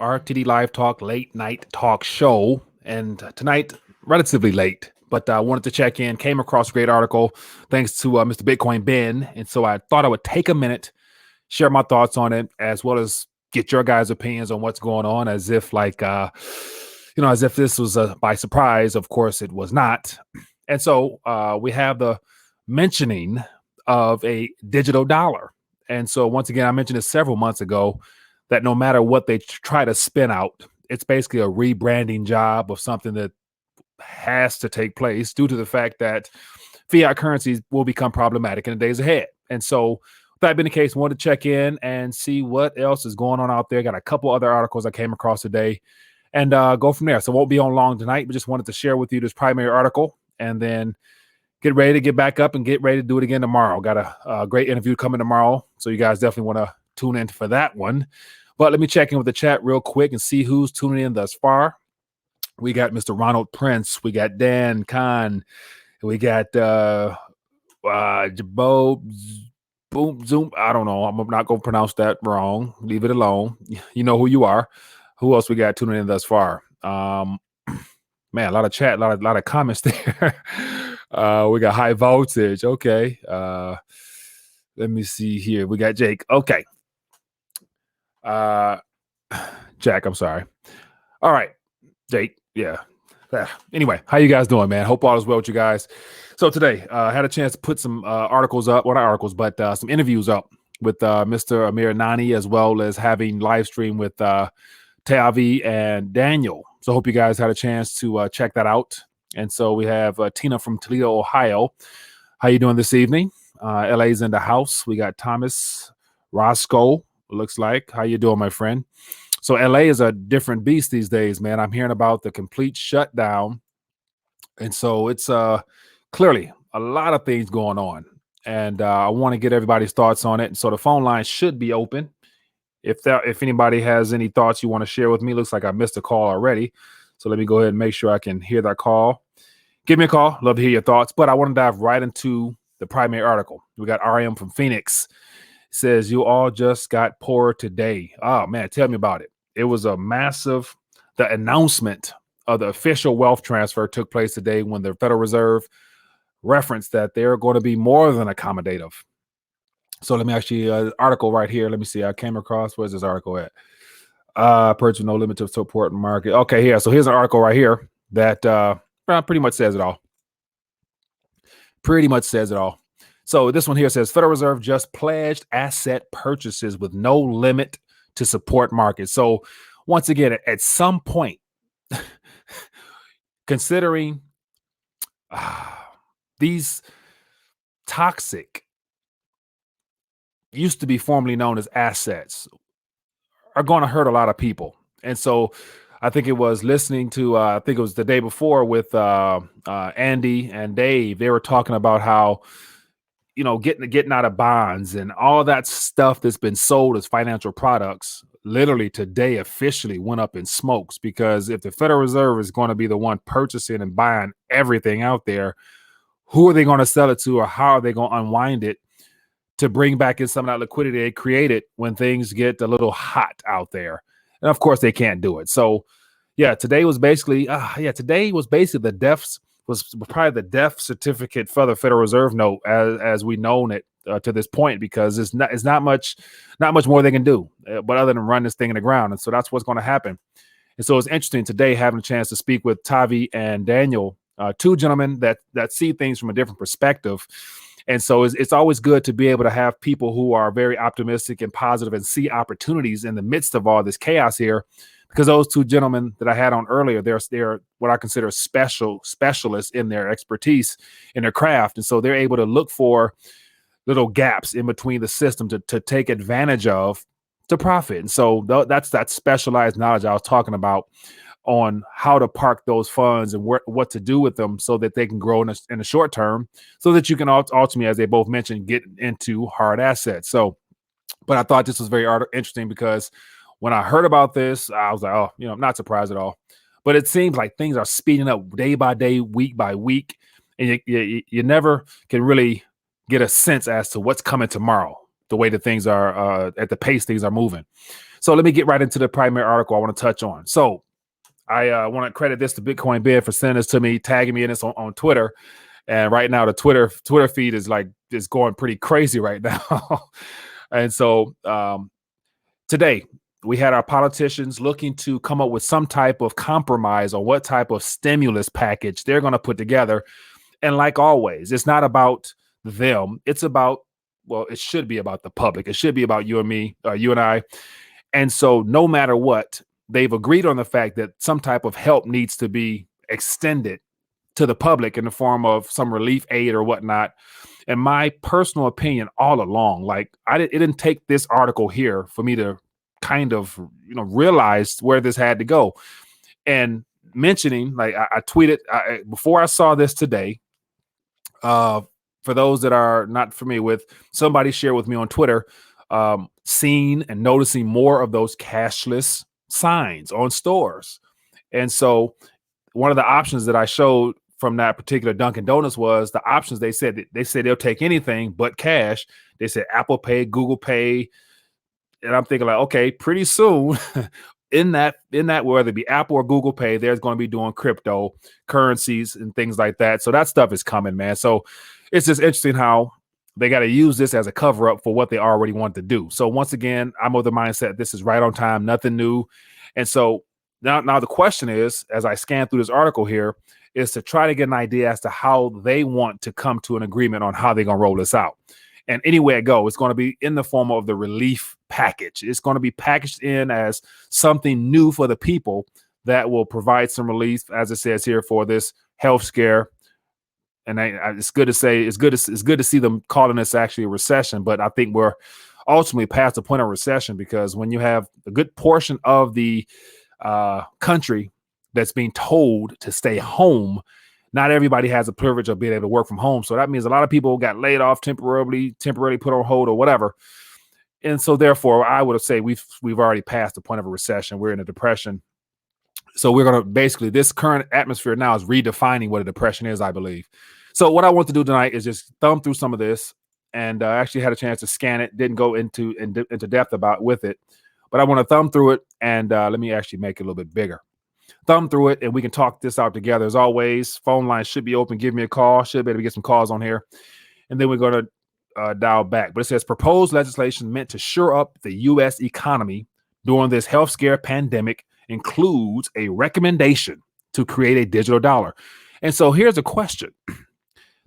RTD Live Talk late night talk show. And tonight, relatively late, but I wanted to check in, came across a great article thanks to Mr. Bitcoin Ben. And so I thought I would take a minute, share my thoughts on it, as well as get your guys' opinions on what's going on, as if as if this was by surprise. Of course, it was not. And so we have the mentioning of a digital dollar. And so once again, I mentioned this several months ago, that no matter what they try to spin out, it's basically a rebranding job of something that has to take place due to the fact that fiat currencies will become problematic in the days ahead. And so that being the case, I wanted to check in and see what else is going on out there. Got a couple other articles I came across today and go from there. So it won't be on long tonight, but just wanted to share with you this primary article and then get ready to get back up and get ready to do it again tomorrow. Got a great interview coming tomorrow. So you guys definitely want to tune in for that one. But let me check in with the chat real quick and see who's tuning in thus far. We got Mr. Ronald Prince. We got Dan Khan. We got Jabo Boom Zoom. I don't know. I'm not going to pronounce that wrong. Leave it alone. You know who you are. Who else we got tuning in thus far? Man, a lot of chat, a lot of comments there. We got high voltage. Okay. Let me see here. We got Jake. Okay. Jack, I'm sorry. All right. Jake. Yeah. Anyway, how you guys doing, man? Hope all is well with you guys. So today, I had a chance to put some articles up, well, not articles, but some interviews up with Mr. Amir Nani, as well as having live stream with Tavi and Daniel. So I hope you guys had a chance to check that out. And so we have Tina from Toledo, Ohio. How you doing this evening? LA's in the house. We got Thomas Roscoe, looks like. How you doing, my friend? So LA is a different beast these days, man. I'm hearing about the complete shutdown. And so it's clearly a lot of things going on. And I want to get everybody's thoughts on it. And so the phone line should be open. If anybody has any thoughts you want to share with me, looks like I missed a call already. So let me go ahead and make sure I can hear that call. Give me a call. Love to hear your thoughts. But I want to dive right into the primary article. We got RM from Phoenix. It says, you all just got poorer today. Oh, man, tell me about it. It was a massive, the announcement of the official wealth transfer took place today when the Federal Reserve referenced that they're going to be more than accommodative. So let me actually, article right here. Let me see. I came across, where's this article at? Purchase no limit to support market. Okay, here. So here's an article right here that pretty much says it all. Pretty much says it all. So this one here says Federal Reserve just pledged asset purchases with no limit to support markets. So once again, at some point, considering these toxic, used to be formerly known as assets, are going to hurt a lot of people. And so I think it was listening to, I think it was the day before with Andy and Dave. They were talking about how, getting out of bonds and all that stuff that's been sold as financial products literally today officially went up in smokes, because if the Federal Reserve is going to be the one purchasing and buying everything out there, who are they going to sell it to, or how are they going to unwind it to bring back in some of that liquidity they created when things get a little hot out there? And of course they can't do it. So yeah, today was basically the deaths was probably the death certificate for the Federal Reserve note as we known it to this point, because it's not much more they can do, but other than run this thing in the ground. And so that's what's going to happen. And so it's interesting today having a chance to speak with Tavi and Daniel, two gentlemen that see things from a different perspective. And so it's always good to be able to have people who are very optimistic and positive and see opportunities in the midst of all this chaos here. Because those two gentlemen that I had on earlier, they're what I consider specialists in their expertise, in their craft. And so they're able to look for little gaps in between the system to take advantage of to profit. And so that's that specialized knowledge I was talking about on how to park those funds and what to do with them so that they can grow in the short term, so that you can ultimately, as they both mentioned, get into hard assets. So, but I thought this was very interesting because when I heard about this, I was like, I'm not surprised at all. But it seems like things are speeding up day by day, week by week, and you never can really get a sense as to what's coming tomorrow, the way that things are, at the pace things are moving. So let me get right into the primary article I want to touch on. So I want to credit this to Bitcoin Bid for sending this to me, tagging me in this on Twitter. And right now the Twitter feed is going pretty crazy right now. And so today we had our politicians looking to come up with some type of compromise on what type of stimulus package they're going to put together. And like always, it's not about them. It's about, well, it should be about the public. It should be about you and me, you and I. And so no matter what, they've agreed on the fact that some type of help needs to be extended to the public in the form of some relief aid or whatnot. And my personal opinion all along, it didn't take this article here for me to kind of, realize where this had to go. And mentioning, I tweeted before I saw this today, for those that are not familiar with, somebody shared with me on Twitter, seeing and noticing more of those cashless signs on stores. And so one of the options that I showed from that particular Dunkin' Donuts was the options. They said they'll take anything but cash. They said Apple Pay, Google Pay. And I'm thinking okay, pretty soon in that, whether it be Apple or Google Pay, there's going to be doing cryptocurrencies and things like that. So that stuff is coming, man. So it's just interesting how they got to use this as a cover up for what they already want to do. So once again, I'm of the mindset this is right on time, nothing new. And so now the question is, as I scan through this article here, is to try to get an idea as to how they want to come to an agreement on how they're going to roll this out. And anywhere it goes, it's going to be in the form of the relief package. It's going to be packaged in as something new for the people that will provide some relief, as it says here, for this health scare. And it's good to see them calling this actually a recession. But I think we're ultimately past the point of recession, because when you have a good portion of the country that's being told to stay home, not everybody has the privilege of being able to work from home. So that means a lot of people got laid off temporarily put on hold or whatever. And so therefore, I would say we've already passed the point of a recession. We're in a depression. So we're going to basically, this current atmosphere now is redefining what a depression is, I believe. So what I want to do tonight is just thumb through some of this, and I actually had a chance to scan it. Didn't go into depth with it, but I want to thumb through it, and let me actually make it a little bit bigger. Thumb through it, and we can talk this out together. As always, phone line should be open. Give me a call. Should be able to get some calls on here, and then we're going to dial back. But it says proposed legislation meant to shore up the U.S. economy during this health scare pandemic includes a recommendation to create a digital dollar. And so here's a question.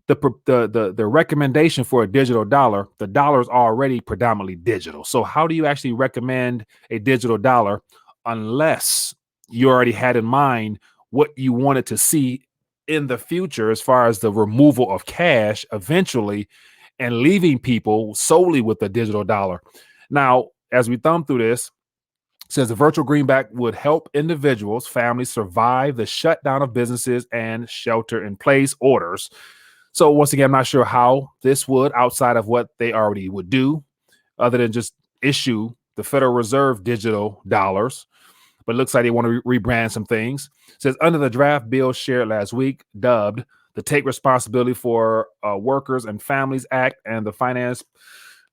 The recommendation for a digital dollar, the dollar is already predominantly digital. So how do you actually recommend a digital dollar unless you already had in mind what you wanted to see in the future as far as the removal of cash eventually and leaving people solely with the digital dollar? Now, as we thumb through this, it says the virtual greenback would help individuals, families survive the shutdown of businesses and shelter-in-place orders. So once again, I'm not sure how this would, outside of what they already would do, other than just issue the Federal Reserve digital dollars. But it looks like they want to rebrand some things. It says under the draft bill shared last week, dubbed the Take Responsibility for Workers and Families Act and the Finance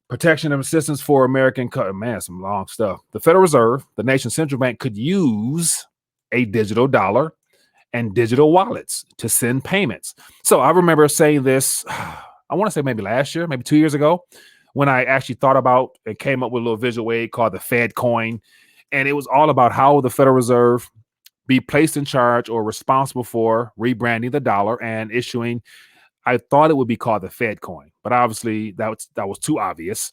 Protection and Assistance for American, some long stuff. The Federal Reserve, the nation's central bank, could use a digital dollar and digital wallets to send payments. So I remember saying this, I want to say maybe last year, maybe 2 years ago, when I actually thought about and came up with a little visual aid called the Fed coin. And it was all about how the Federal Reserve be placed in charge or responsible for rebranding the dollar and issuing. I thought it would be called the Fed coin, but obviously that was too obvious.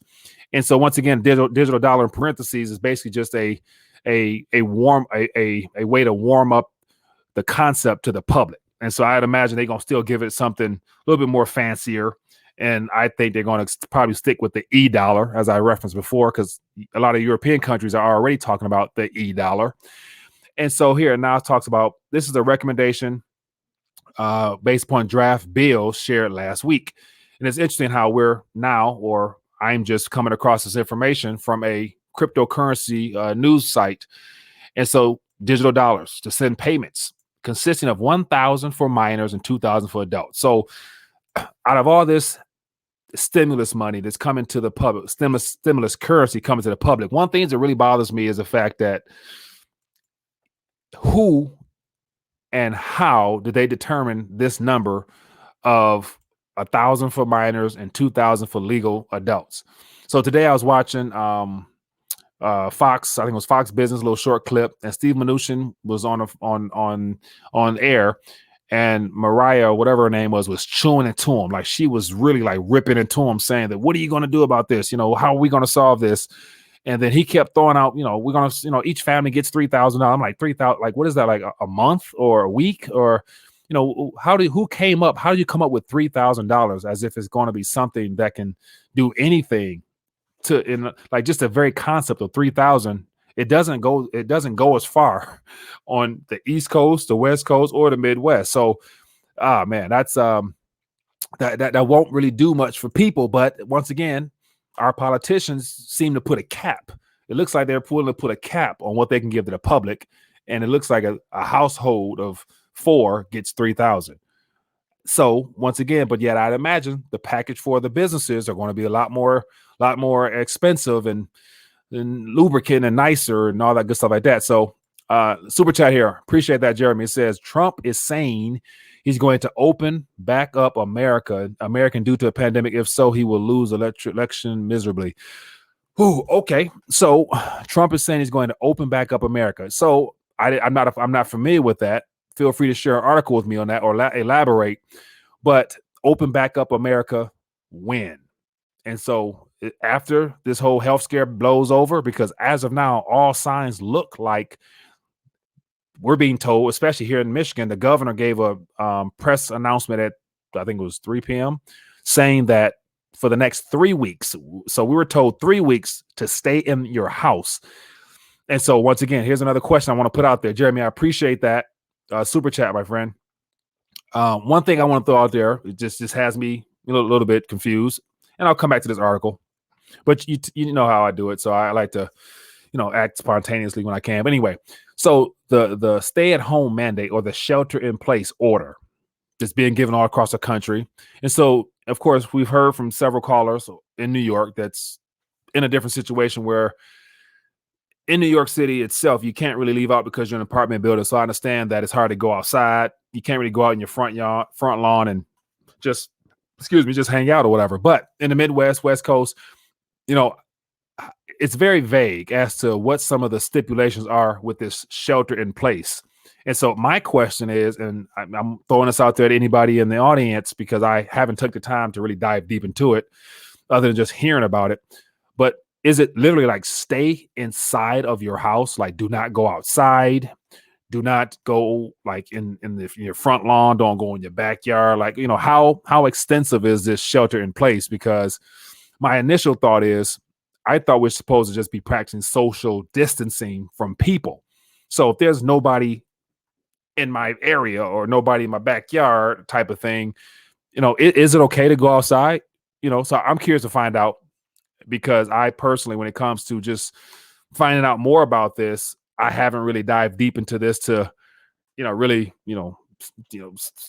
And so once again, digital dollar in parentheses is basically just a way to warm up the concept to the public. And so I'd imagine they're going to still give it something a little bit more fancier. And I think they're going to probably stick with the e-dollar, as I referenced before, because a lot of European countries are already talking about the e-dollar. And so here now it talks about, this is a recommendation based upon draft bills shared last week. And it's interesting how I'm just coming across this information from a cryptocurrency news site. And so digital dollars to send payments consisting of 1,000 for minors and 2,000 for adults. So out of all this stimulus money that's coming to the public, stimulus currency coming to the public. One thing that really bothers me is the fact that who and how did they determine this number of 1,000 for minors and 2,000 for legal adults? So today I was watching Fox, I think it was Fox Business, a little short clip, and Steve Mnuchin was on air, and Mariah, whatever her name was chewing into him. Like, she was really like ripping into him, saying that, what are you going to do about this? How are we going to solve this? And then he kept throwing out, we're going to, each family gets $3,000. I'm like, 3,000, like, what is that, like a month or a week? Or, how do you come up with $3,000 as if it's going to be something that can do anything in like just a very concept of 3,000? It doesn't go as far on the East Coast, the West Coast, or the Midwest. So, man, that's that won't really do much for people. But once again, our politicians seem to put a cap. It looks like they're willing to put a cap on what they can give to the public, and it looks like a household of 4 gets 3,000. So once again, but yet I'd imagine the package for the businesses are going to be a lot more expensive and lubricant and nicer and all that good stuff like that. So super chat here. Appreciate that, Jeremy. It says Trump is saying he's going to open back up American due to a pandemic. If so, he will lose election miserably. Ooh, okay. So Trump is saying he's going to open back up America. So I'm not familiar with that. Feel free to share an article with me on that or elaborate. But open back up America when? And so after this whole health scare blows over, because as of now, all signs look like we're being told, especially here in Michigan, the governor gave a press announcement at, I think it was 3 p.m., saying that for the next 3 weeks. So we were told 3 weeks to stay in your house. And so once again, here's another question I want to put out there. Jeremy, I appreciate that super chat, my friend. One thing I want to throw out there, it just has me a little bit confused, and I'll come back to this article, but you know how I do it. So I like to, act spontaneously when I can. But anyway, so the stay-at-home mandate or the shelter-in-place order that's being given all across the country. And so, of course, we've heard from several callers in New York that's in a different situation where in New York City itself, you can't really leave out because you're in an apartment building. So I understand that it's hard to go outside. You can't really go out in your front lawn and just hang out or whatever. But in the Midwest, West Coast, it's very vague as to what some of the stipulations are with this shelter in place. And so my question is, and I'm throwing this out there to anybody in the audience because I haven't took the time to really dive deep into it other than just hearing about it. But is it literally like stay inside of your house? Like, do not go outside. Do not go like in your front lawn. Don't go in your backyard. Like, how extensive is this shelter in place? Because my initial thought is, I thought we're supposed to just be practicing social distancing from people. So if there's nobody in my area or nobody in my backyard type of thing, is it okay to go outside? So I'm curious to find out, because I personally, when it comes to just finding out more about this, I haven't really dived deep into this to, really,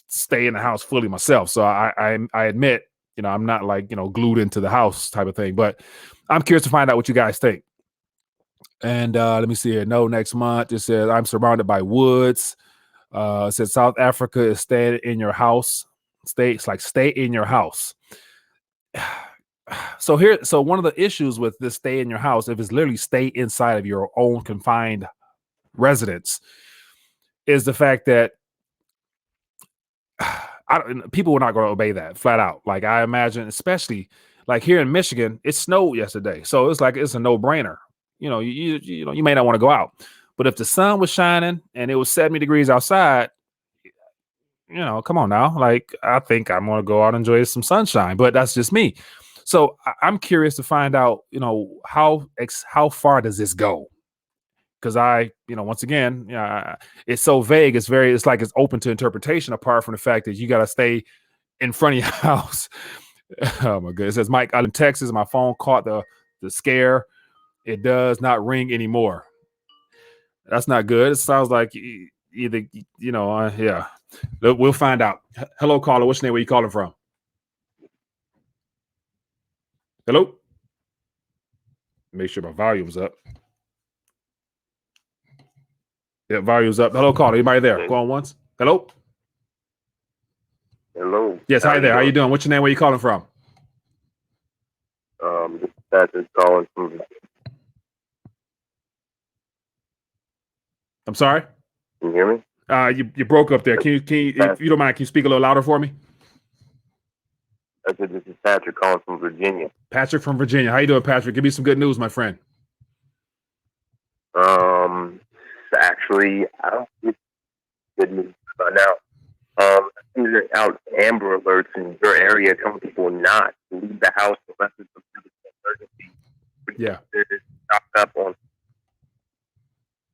stay in the house fully myself. So I admit, I'm not like, glued into the house type of thing, but I'm curious to find out what you guys think. And let me see here. No, next month it says I'm surrounded by woods. It says South Africa is stay in your house. Stay in your house. So one of the issues with this stay in your house, if it's literally stay inside of your own confined residence, is the fact that people are not going to obey that flat out. Like, I imagine, especially like here in Michigan, it snowed yesterday. So it's a no-brainer. You may not want to go out, but if the sun was shining and it was 70 degrees outside, come on now. Like, I think I'm going to go out and enjoy some sunshine, but that's just me. So I'm curious to find out, how far does this go? Because once again, it's so vague. It's like it's open to interpretation, apart from the fact that you got to stay in front of your house. Oh my goodness. It says, Mike, I'm in Texas. My phone caught the scare. It does not ring anymore. That's not good. It sounds like either, yeah. We'll find out. Hello, caller. What's your name? Where you calling from? Hello? Make sure my volume's up. Yeah, volume's up. Hello, caller. Anybody there? Go on once. Hello? Hello. Yes, hi there. How you doing? What's your name? Where you calling from? This is Patrick calling from. I'm sorry? Can you hear me? You broke up there. Can you, if you don't mind, can you speak a little louder for me? I said this is Patrick calling from Virginia. Patrick from Virginia. How you doing, Patrick? Give me some good news, my friend. Actually, I don't get good news by now. They're out Amber Alerts in your area telling people not to leave the house unless it's an emergency. Yeah. They're stocked up on.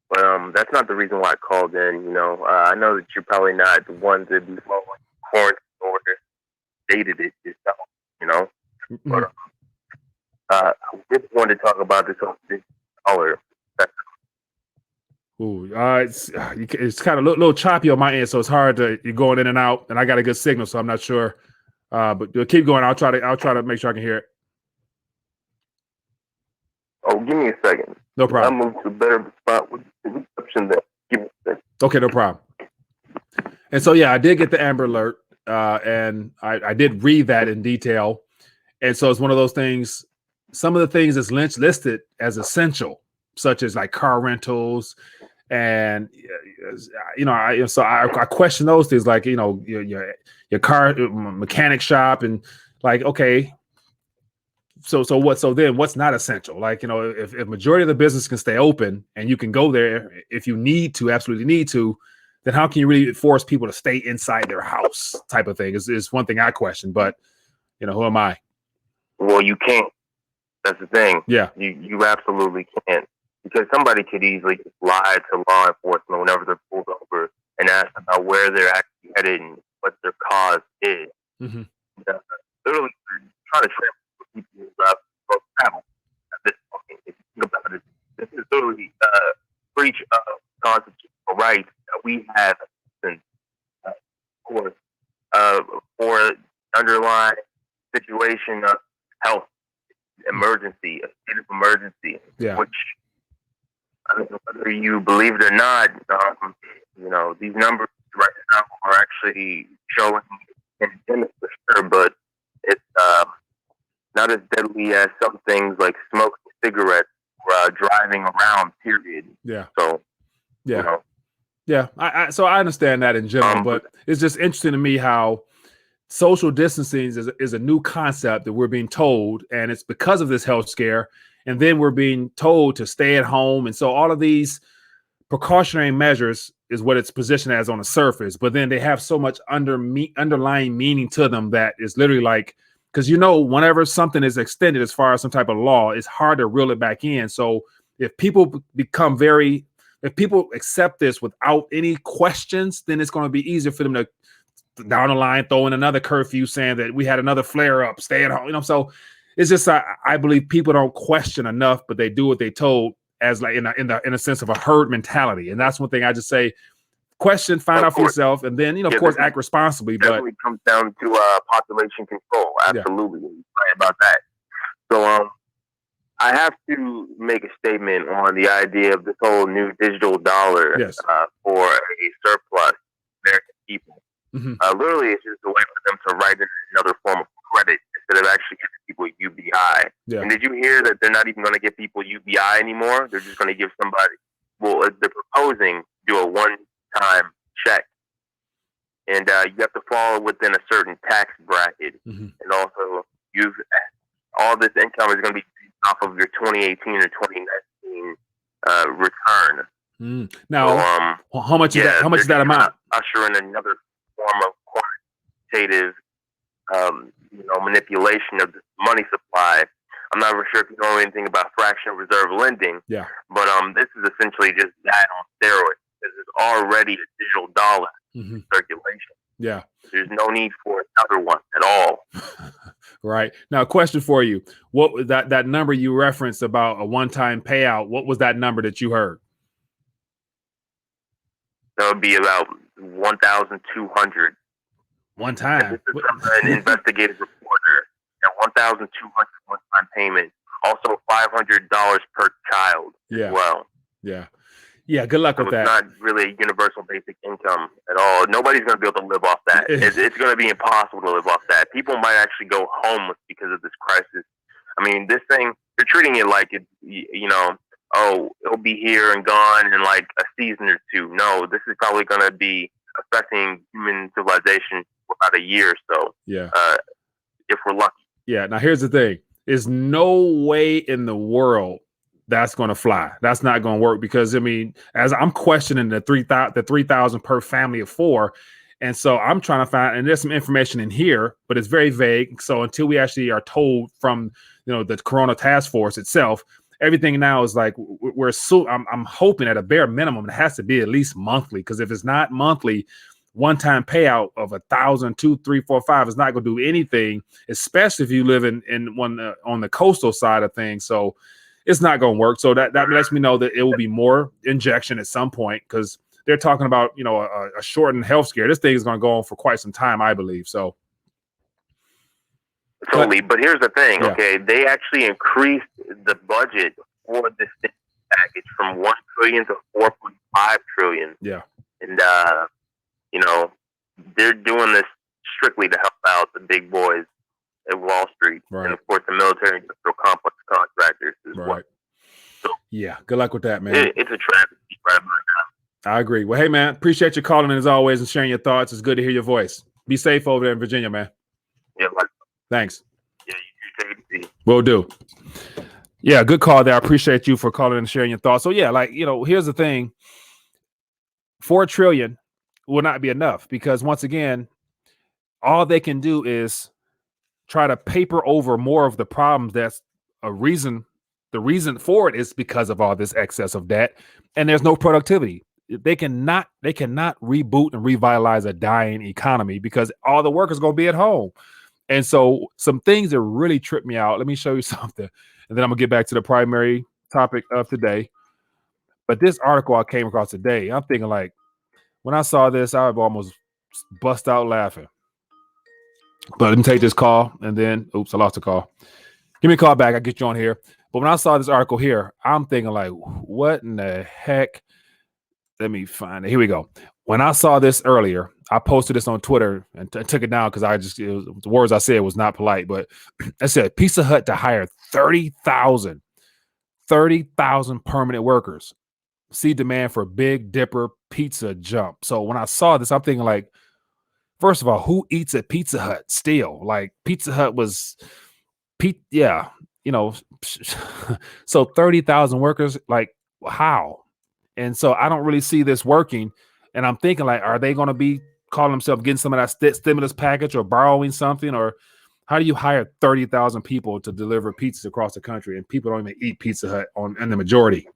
But that's not the reason why I called in. You know, I know that you're probably not the one to be following quarantine orders. Stated it yourself, you know. Mm-hmm. But I just wanted to talk about this $1 Ooh, it's kind of a little choppy on my end, so it's hard to you're going in and out, and I got a good signal, so I'm not sure. But keep going. I'll try to make sure I can hear it. Oh, give me a second. No problem. I'll move to a better spot with the reception there. Give me a second. Okay, no problem. And so yeah, I did get the Amber Alert, and I did read that in detail. And so it's one of those things. Some of the things that's listed as essential, such as like car rentals, and you know, I question those things, like, you know, your car mechanic shop, and like, okay, so then what's not essential? Like, you know, if majority of the business can stay open and you can go there if you need to, absolutely need to, then how can you really force people to stay inside their house? Type of thing is one thing I question. But you know, who am I? Well, you can't. That's the thing. Yeah, you absolutely can't, because somebody could easily just lie to law enforcement whenever they're pulled over and ask about where they're actually headed and what their cause is. Mm-hmm. Literally trying to trap people for travel at this point. If you think about it, this is literally a breach of constitutional rights that we have since, of course, for underlying situation of health emergency, a state of emergency, Yeah. which, I don't know whether you believe it or not, you know, these numbers right now are actually showing pandemic for sure, but it's not as deadly as some things like smoking cigarettes or driving around, period. Yeah. So, yeah. You know, yeah. So I understand that in general, but it's just interesting to me how social distancing is a new concept that we're being told, and it's because of this health scare. And then we're being told to stay at home. And so all of these precautionary measures is what it's positioned as on the surface, but then they have so much underlying meaning to them that is literally like, because, you know, whenever something is extended as far as some type of law, it's hard to reel it back in. So if people if people accept this without any questions, then it's going to be easier for them to down the line throw in another curfew saying that we had another flare up, stay at home, you know. So it's just I believe people don't question enough, but they do what they told, as like in a sense of a herd mentality. And that's one thing I just say: question, find out for yourself, and then, you know, of course, act responsibly. But it comes down to population control. Absolutely, right about that. So I have to make a statement on the idea of this whole new digital dollar for a surplus American people. Mm-hmm. Literally, it's just a way for them to write in another form of credit instead of actually giving people UBI. Yeah. And did you hear that they're not even going to give people UBI anymore? They're just going to give somebody, well, they're proposing to do a one-time check. And you have to fall within a certain tax bracket. Mm-hmm. And also, all this income is going to be off of your 2018 or 2019 return. Now, so, how much is that? How much is that amount? Usher in another form of quantitative, manipulation of the money supply. I'm not sure if you know anything about fractional reserve lending. Yeah. But this is essentially just that on steroids. This is already a digital dollar in circulation. Yeah. There's no need for another one at all. Right. Now, a question for you. What was that number you referenced about a one-time payout? What was that number that you heard? That would be about 1,200. One time. This is from an investigative reporter. At 1,200 one-time payment. Also, $500 per child as well. Yeah, good luck with It's that. not really a universal basic income at all. Nobody's going to be able to live off that. It's going to be impossible to live off that. People might actually go homeless because of this crisis. I mean, this thing, they're treating it like it's, oh, it'll be here and gone in like a season or two. No, this is probably going to be affecting human civilization for about a year or so. If we're lucky. Yeah. Now, here's the thing. There's no way in the world that's going to fly. That's not going to work because, I mean, as I'm questioning the 3,000 per family of 4. And so I'm trying to find, and there's some information in here, but it's very vague. So until we actually are told from, the Corona Task Force itself, everything now is like, I'm hoping at a bare minimum, it has to be at least monthly. Because if it's not monthly, one-time payout of 1,000, 2, 3, 4, 5 is not going to do anything, especially if you live in one on the coastal side of things. So it's not going to work. So that lets me know that it will be more injection at some point because they're talking about, a shortened health scare. This thing is going to go on for quite some time, I believe. So. Totally. But here's the thing. Okay. They actually increased the budget for this package from $1 trillion to $4.5 trillion. Yeah. And, they're doing this strictly to help out the big boys at Wall Street, and of course the military industrial complex contractors as well. So, yeah, good luck with that, man. It's a travesty right about now. I agree. Well, hey, man, appreciate you calling in as always and sharing your thoughts. It's good to hear your voice. Be safe over there in Virginia, man. Yeah, thanks. Yeah, you take it easy. Will do. Yeah, good call there. I appreciate you for calling and sharing your thoughts. So yeah, here's the thing: $4 trillion will not be enough because once again, all they can do is try to paper over more of the problems. That's a reason. The reason for it is because of all this excess of debt, and there's no productivity. They cannot reboot and revitalize a dying economy because all the workers are going to be at home. And so some things that really trip me out. Let me show you something, and then I'm gonna get back to the primary topic of today. But this article I came across today, I'm thinking like, when I saw this, I would almost bust out laughing. But let me take this call, and then, oops, I lost the call. Give me a call back. I'll get you on here. But when I saw this article here, I'm thinking like, what in the heck? Let me find it. Here we go. When I saw this earlier, I posted this on Twitter and took it down because the words I said was not polite. But I said Pizza Hut to hire 30,000 permanent workers. See demand for Big Dipper pizza jump. So when I saw this, I'm thinking like, first of all, who eats at Pizza Hut still? Like Pizza Hut was, so 30,000 workers, like how? And so I don't really see this working. And I'm thinking like, are they going to be calling themselves getting some of that stimulus package or borrowing something? Or how do you hire 30,000 people to deliver pizzas across the country and people don't even eat Pizza Hut in the majority?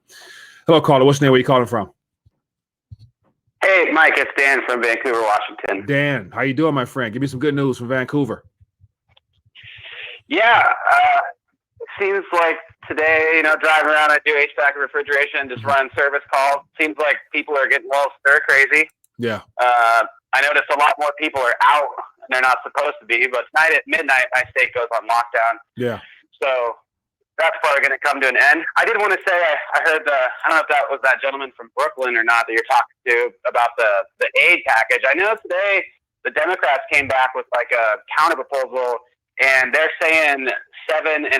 Hello, caller. What's your name? Where you calling from? Hey, Mike. It's Dan from Vancouver, Washington. Dan, how you doing, my friend? Give me some good news from Vancouver. Yeah. It seems like today, driving around, I do HVAC and refrigeration, just run service calls. Seems like people are getting a little stir crazy. Yeah. I noticed a lot more people are out and they're not supposed to be, but tonight at midnight, my state goes on lockdown. Yeah. So that's probably going to come to an end. I did want to say, I heard I don't know if that was that gentleman from Brooklyn or not that you're talking to about the aid package. I know today the Democrats came back with like a counter proposal, and they're saying $7,500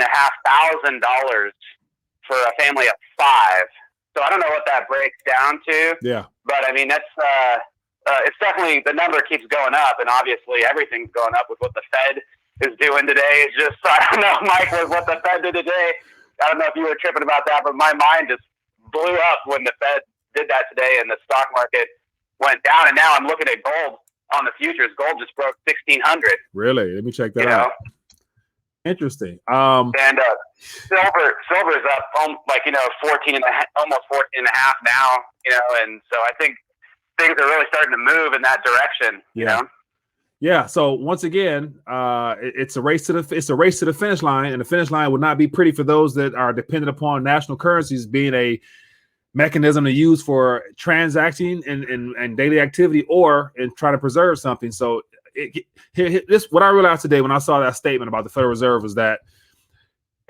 for a family of 5. So I don't know what that breaks down to. Yeah. But I mean, that's it's definitely, the number keeps going up, and obviously everything's going up with what the Fed is doing today. It's just, I don't know, Mike, what the Fed did today. I don't know if you were tripping about that, but my mind just blew up when the Fed did that today and the stock market went down. And now I'm looking at gold on the futures. Gold just broke 1,600. Really? Let me check that out. Interesting. And silver's up 14 and a half, almost 14 and a half now, and so I think things are really starting to move in that direction, you know? Yeah. So once again, it's a race to the finish line, and the finish line would not be pretty for those that are dependent upon national currencies being a mechanism to use for transacting and daily activity or in trying to preserve something. So this what I realized today when I saw that statement about the Federal Reserve was that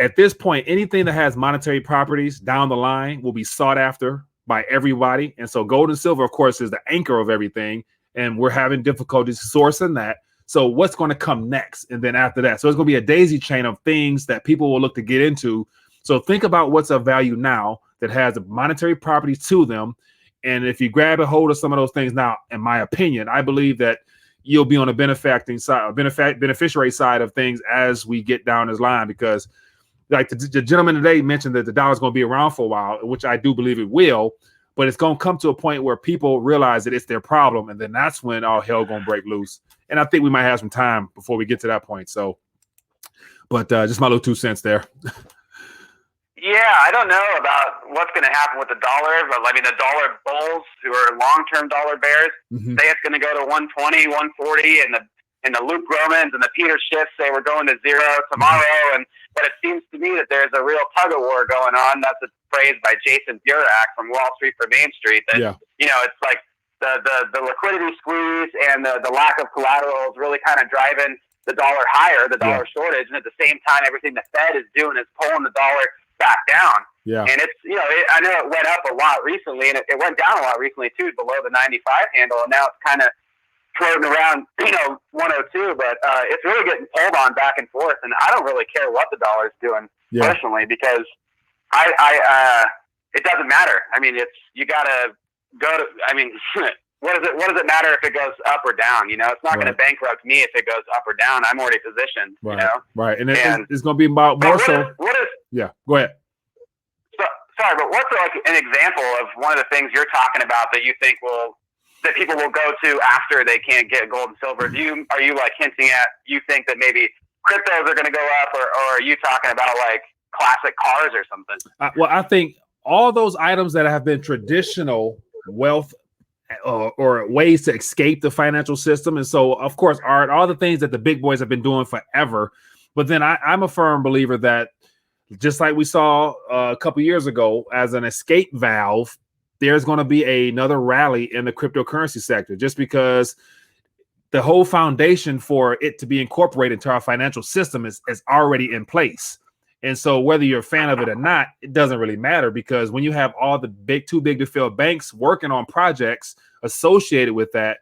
at this point, anything that has monetary properties down the line will be sought after by everybody. And so gold and silver, of course, is the anchor of everything. And we're having difficulties sourcing that. So what's going to come next? And then after that, so it's going to be a daisy chain of things that people will look to get into. So think about what's of value now that has monetary properties to them. And if you grab a hold of some of those things now, in my opinion, I believe that you'll be on a beneficiary side of things as we get down this line, because like the gentleman today mentioned that the dollar's going to be around for a while, which I do believe it will, but it's going to come to a point where people realize that it's their problem. And then that's when all hell going to break loose. And I think we might have some time before we get to that point. So, but just my little 2 cents there. Yeah, I don't know about what's going to happen with the dollar, but I mean, the dollar bulls who are long-term dollar bears say it's going to go to 120, 140, and the Luke Gromans and the Peter Schiffs say we're going to zero tomorrow. But it seems to me that there's a real tug of war going on. That's a phrase by Jason Burak from Wall Street for Main Street. That it's like the liquidity squeeze and the lack of collateral is really kind of driving the dollar higher, the dollar shortage, and at the same time, everything the Fed is doing is pulling the dollar back down. And it's, I know it went up a lot recently, and it went down a lot recently too, below the 95 handle, and now it's kind of floating around 102, but it's really getting pulled on back and forth, and I don't really care what the dollar's doing personally, because I it doesn't matter. I mean, you gotta go to, I mean, what does it matter if it goes up or down? It's not going to bankrupt me if it goes up or down. I'm already positioned. Right. And it's going to be about more so. Yeah, go ahead. Sorry, but what's like an example of one of the things you're talking about that you think that people will go to after they can't get gold and silver? Are you like hinting at, you think that maybe cryptos are going to go up, or are you talking about like classic cars or something? Well, I think all those items that have been traditional wealth or ways to escape the financial system. And so, of course, art, all the things that the big boys have been doing forever. But then I'm a firm believer that just like we saw a couple years ago as an escape valve, there's going to be another rally in the cryptocurrency sector, just because the whole foundation for it to be incorporated into our financial system is already in place. And so whether you're a fan of it or not, it doesn't really matter, because when you have all the too big to fail banks working on projects associated with that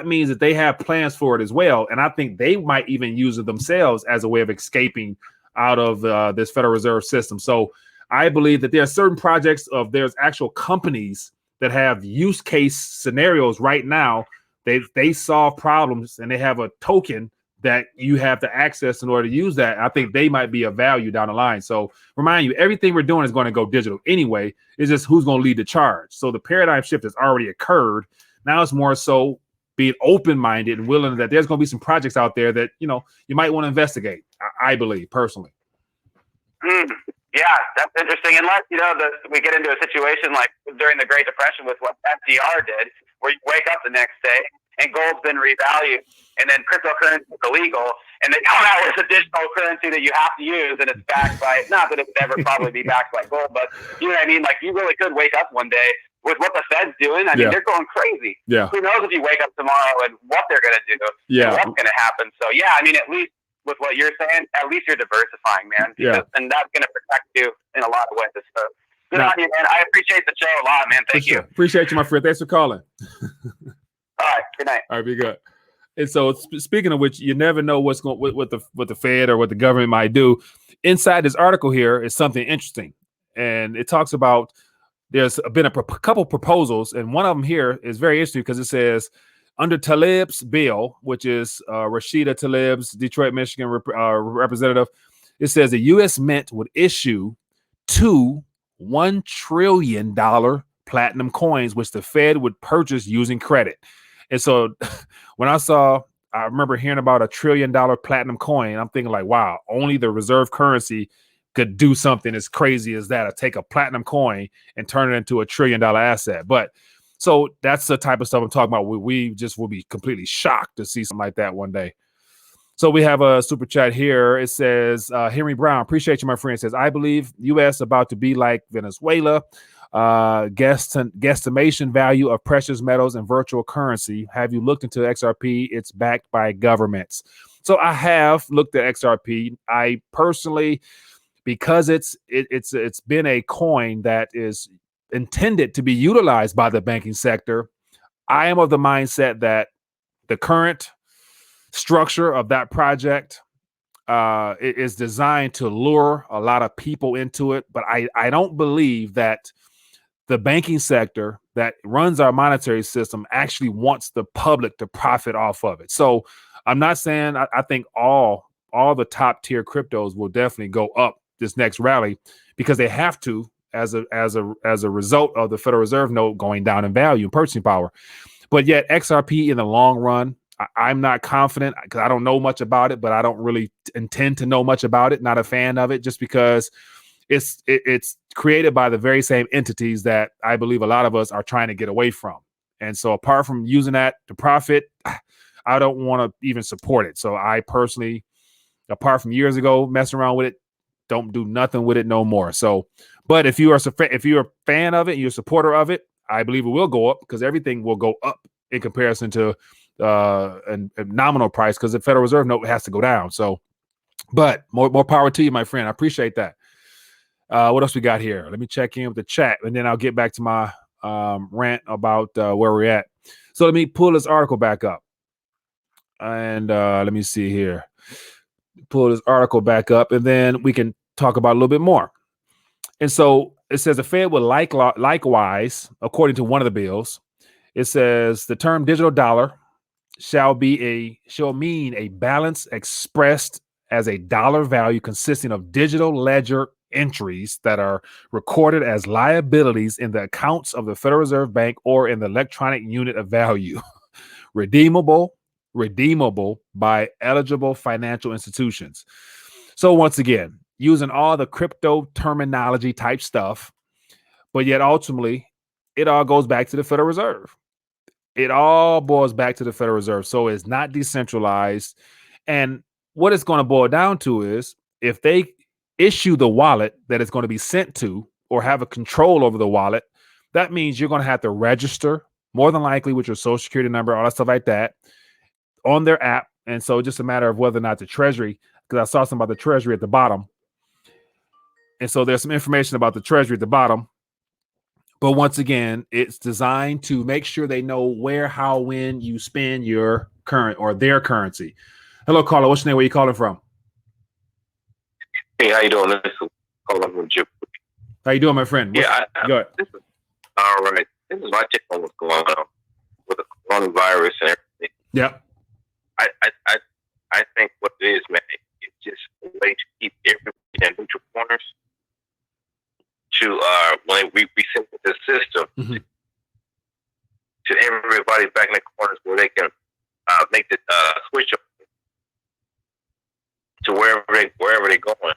means that they have plans for it as well. And I think they might even use it themselves as a way of escaping out of this Federal Reserve system. So I believe that there are certain projects there's actual companies that have use case scenarios right now. They solve problems, and they have a token that you have to access in order to use that. I think they might be of value down the line. So remind you, everything we're doing is going to go digital anyway. It's just who's going to lead the charge. So the paradigm shift has already occurred. Now it's more so being open-minded and willing that there's going to be some projects out there that, you might want to investigate, I believe, personally. Yeah, that's interesting. Unless, we get into a situation like during the Great Depression with what FDR did, where you wake up the next day and gold's been revalued, and then cryptocurrency is illegal, and they come out with a digital currency that you have to use, and it's backed by, not that it would ever probably be backed by gold, but you know what I mean? Like, you really could wake up one day with what the Fed's doing. I mean, they're going crazy. Yeah. Who knows if you wake up tomorrow and what they're going to do, and what's going to happen. So, yeah, I mean, at least with what you're saying, at least you're diversifying, man. And that's going to protect you in a lot of ways. So, good on you, man. I appreciate the show a lot, man. Thank you. Appreciate you, my friend. Thanks for calling. All right. Good night. All right, be good. And so, speaking of which, you never know what's going what the Fed or what the government might do. Inside this article here is something interesting, and it talks about there's been a couple proposals, and one of them here is very interesting because it says under Tlaib's bill, which is Rashida Tlaib's Detroit, Michigan representative, it says the U.S. Mint would issue two $1 trillion platinum coins, which the Fed would purchase using credit. And so when I remember hearing about $1 trillion platinum coin, I'm thinking like, wow, only the reserve currency could do something as crazy as that, or take a platinum coin and turn it into $1 trillion asset. But so that's the type of stuff I'm talking about. We just will be completely shocked to see something like that one day. So we have a super chat here. It says, Henry Brown, appreciate you, my friend. It says, I believe U.S. about to be like Venezuela. Guesstimation value of precious metals and virtual currency. Have you looked into XRP? It's backed by governments. So I have looked at XRP. I personally because it's been a coin that is intended to be utilized by the banking sector. I am of the mindset that the current structure of that project it is designed to lure a lot of people into it, but I don't believe that the banking sector that runs our monetary system actually wants the public to profit off of it. So I'm not saying I think all the top tier cryptos will definitely go up this next rally because they have to as a result of the Federal Reserve note going down in value and purchasing power. But yet XRP in the long run, I'm not confident because I don't know much about it, but I don't really intend to know much about it. Not a fan of it just because it's created by the very same entities that I believe a lot of us are trying to get away from. And so apart from using that to profit, I don't want to even support it. So I personally, apart from years ago messing around with it, don't do nothing with it no more. So, but if you're a fan of it, you're a supporter of it, I believe it will go up because everything will go up in comparison to a nominal price because the Federal Reserve note has to go down. So, but more power to you, my friend. I appreciate that. What else we got here? Let me check in with the chat, and then I'll get back to my rant about where we're at. So let me pull this article back up, and let me see here. Pull this article back up, and then we can talk about a little bit more. And so it says the Fed will likewise, according to one of the bills, it says the term digital dollar shall mean a balance expressed as a dollar value consisting of digital ledger entries that are recorded as liabilities in the accounts of the Federal Reserve Bank or in the electronic unit of value, redeemable by eligible financial institutions. So once again, using all the crypto terminology type stuff, but yet ultimately it all goes back to the Federal Reserve. It all boils back to the Federal Reserve. So it's not decentralized. And what it's going to boil down to is if they issue the wallet that it's going to be sent to or have a control over the wallet, that means you're going to have to register more than likely with your social security number, all that stuff like that on their app. And so just a matter of whether or not the Treasury, because I saw something about the Treasury at the bottom. And so there's some information about the Treasury at the bottom. But once again, it's designed to make sure they know where, how, when you spend your current or their currency. Hello, caller. What's your name? Where you calling from? Hey, how you doing? This is calling from Jim. How you doing, my friend? Go ahead. All right. This is my take on what's going on with the coronavirus and everything. Yeah. I think what it is, man, it's just a way to keep everybody in neutral corners to when we reset the system to everybody back in the corners where they can make the switch up to wherever they're going.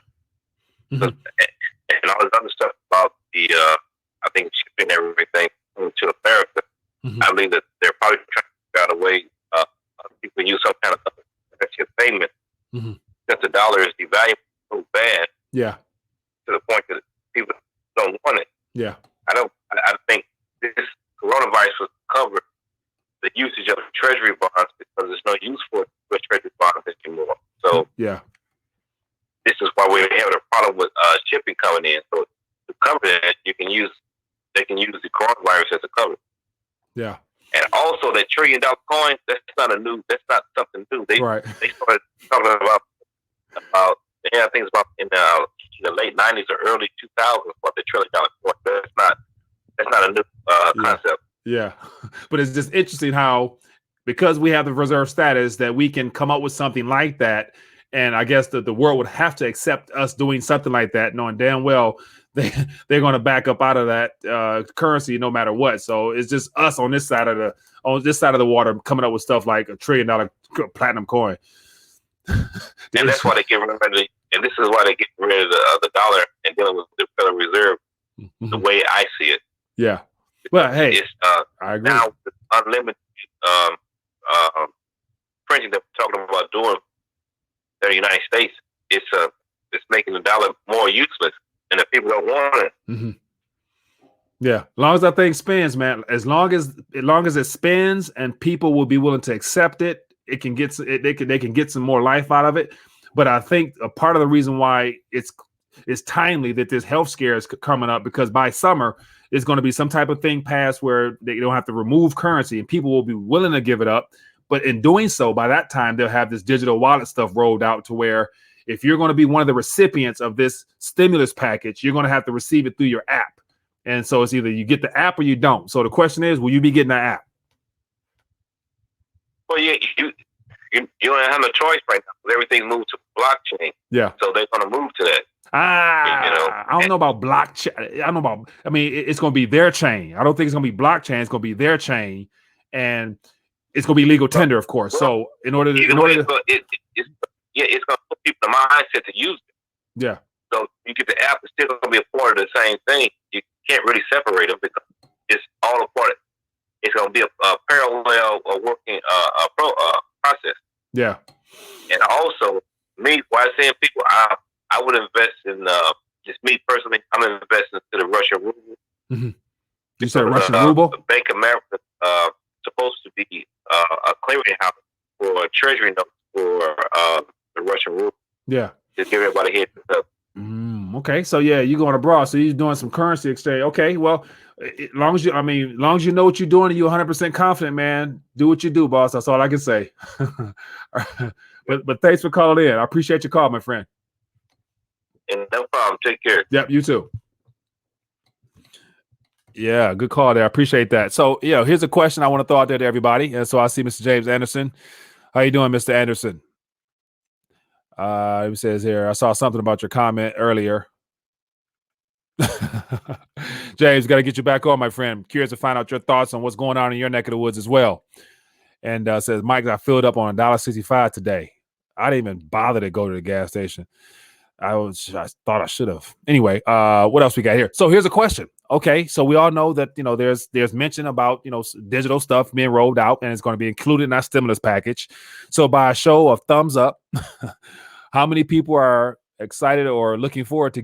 And all this other stuff about the I think shipping everything to America. I believe that they're probably trying to figure out a way people can use some kind of payment that the dollar is devaluing so bad. Yeah. To the point that people don't want it. Yeah. I think this coronavirus will cover the usage of treasury bonds because there's no use for treasury bonds anymore. So yeah. This is why we're having a problem with shipping coming in. So to cover that, they can use the coronavirus as a cover. Yeah. And also that $1 trillion coin, that's not something new. They started talking about things about in the late 90s or early 2000s about the $1 trillion coin. That's not a new concept. Yeah. But it's just interesting how because we have the reserve status that we can come up with something like that. And I guess that the world would have to accept us doing something like that, knowing damn well they're going to back up out of that currency no matter what. So it's just us on this side of the water coming up with stuff like $1 trillion platinum coin. And that's why they get rid of it. And this is why they get rid of the dollar and dealing with the Federal Reserve the way I see it. Yeah. Well, hey, it's, I agree. Now with unlimited printing that we're talking about doing in the United States, it's making the dollar more useless, and if people don't want it, yeah. As long as that thing spins, man. As long as it spins and people will be willing to accept it, it can get they can get some more life out of it. But I think a part of the reason why it's it's timely that this health scare is coming up, because by summer it's going to be some type of thing passed where they don't have to remove currency and people will be willing to give it up. But in doing so, by that time, they'll have this digital wallet stuff rolled out to where if you're going to be one of the recipients of this stimulus package, you're going to have to receive it through your app. And so it's either you get the app or you don't. So the question is, will you be getting the app? Well, you don't have no choice right now. Everything moved to blockchain. Yeah. So they're going to move to that. I don't know about blockchain. I mean, it's going to be their chain. I don't think it's going to be blockchain. It's going to be their chain. And it's going to be legal tender, of course. So it's going to put people in the mindset to use it. Yeah. So you get the app, it's still going to be a part of the same thing. You can't really separate them because it's all a part of it. It's going to be a parallel working process. Yeah. And also, me, while saying people, I would invest in, just me personally, I'm investing into the Russian ruble. Mm-hmm. You said Russian ruble? Bank of America supposed to be a clearinghouse for Treasury notes for the Russian ruble. Yeah. Just give everybody a heads up. Okay, so yeah, you're going abroad, so you're doing some currency exchange. Okay, well, as long as you know what you're doing and you're 100% confident, man, do what you do, boss. That's all I can say. but thanks for calling in. I appreciate your call, my friend. And no problem. Take care. Yep, you too. Yeah, good call there. I appreciate that. So, here's a question I want to throw out there to everybody. And so I see Mr. James Anderson. How you doing, Mr. Anderson? He says here, I saw something about your comment earlier. James, got to get you back on, my friend. Curious to find out your thoughts on what's going on in your neck of the woods as well. And says, Mike, I filled up on $1.65 today. I didn't even bother to go to the gas station. I thought I should have. Anyway, what else we got here? So here's a question. Okay, so we all know that there's mention about digital stuff being rolled out, and it's going to be included in our stimulus package. So by a show of thumbs up, how many people are excited or looking forward to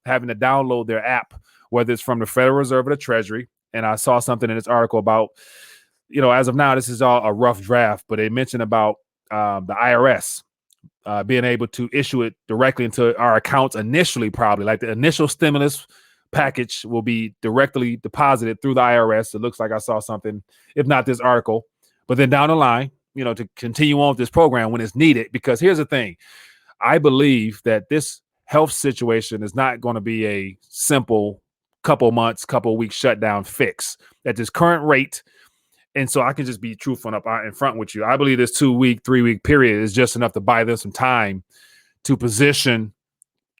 having to download their app, whether it's from the Federal Reserve or the Treasury? And I saw something in this article about, as of now, this is all a rough draft, but they mentioned about the IRS being able to issue it directly into our accounts initially, probably like the initial stimulus package will be directly deposited through the IRS. It looks like I saw something, if not this article, but then down the line, to continue on with this program when it's needed. Because here's the thing, I believe that this health situation is not going to be a simple couple months, couple weeks shutdown fix at this current rate. And so I can just be truthful up in front with you. I believe this 2-week, 3-week period is just enough to buy them some time to position